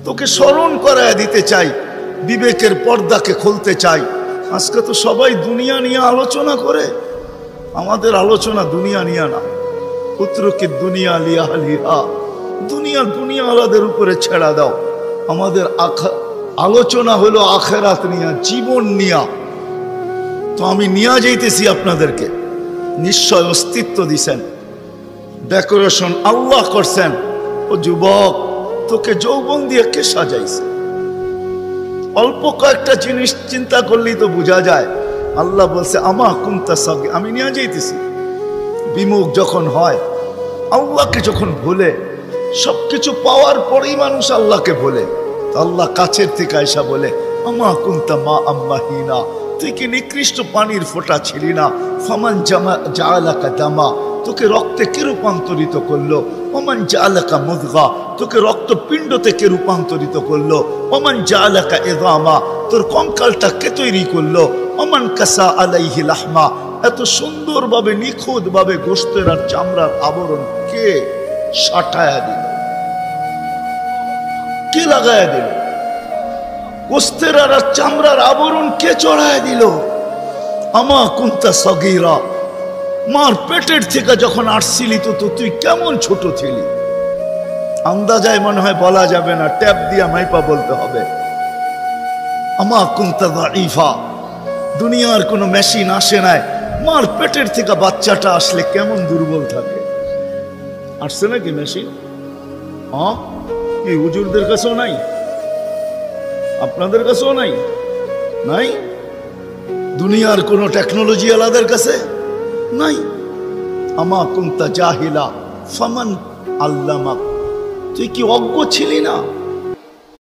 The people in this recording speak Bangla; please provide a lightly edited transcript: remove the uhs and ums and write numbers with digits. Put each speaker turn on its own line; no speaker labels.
তোকে স্মরণ করায় দিতে চাই, বিবেকের পর্দাকে খুলতে চাই। আজকে তো সবাই দুনিয়া নিয়ে আলোচনা করে, আমাদের আলোচনা দুনিয়া নিয়ে না। পুত্রকে দুনিয়া লিয়া লিহা, দুনিয়া দুনিয়াওয়ালাদের উপরে ছেড়া দাও। আমাদের আলোচনা হলো আখেরাত নিয়া, জীবন নিয়া। তো আমি নিয়ে যাইতেছি আপনাদেরকে। নিশ্চয় অস্তিত্ব দিছেন, ডেকোরেশন আল্লাহ করছেন। ও যুবক, তোকে যৌবন দিয়ে কে সাজাইছে? অল্প কয়েকটা জিনিস চিন্তা করলেই তো বোঝা যায়। আল্লাহ বলছে আমা কুনতা সাগী, আমি নিয়ে যাইতেছি। বিমুখ যখন হয়, আল্লাহকে যখন ভুলে, সবকিছু পাওয়ার পরেই মানুষ আল্লাহকে ভুলে। আল্লাহ কাছের থেকে আয়সা বলে আমা কুনতা মা আম্মাহিনা, তুই কি নিকৃষ্ট পানির ফোঁটা ছিলি না? ফামান জাআলাকা দামা, তোকে রক্তে কে রূপান্তরিত করলো? ওমান জাআলাকা মুদগা, তোকে রক্তপিণ্ড থেকে রূপান্তরিত করলো। ওমান জাআলাকা ইযামা, তোর কঙ্কালটা কে তৈরি করলো? ওমান কাসা আলাইহি লাহমা, এত সুন্দরভাবে নিখুঁতভাবে গোশতের আর চামড়ার আবরণ কে সাটায়া দিল? কে লাগায়া দিল? গোশতের আর চামড়ার আবরণ কে চড়ায় দিল? আমা কুনতা সগীরা, মার পেটের থেকে যখন আসছিলি তো তুই কেমন ছোট ছিলি? আন্দাজায় মনে হয় বলা যাবে না, ট্যাপ দিয়া মাইপা বলতে হবে। আমা কুনতা দাঈফা, দুনিয়ার কোনো মেশিন আসে নাই, মার পেটের থেকে বাচ্চাটা আসলে কেমন দুর্বল থাকে। আসছে নাকি মেশিন? হ্যাঁ, কি হুজুরদের কাছেও নাই? আপনাদের কাছেও নাই? নাই? দুনিয়ার কোনো টেকনোলজি আলাদের কাছে নাই। আমা কুনতা জাহিলা ফামান আল্লামাক, তুই কি অজ্ঞ ছিলি না?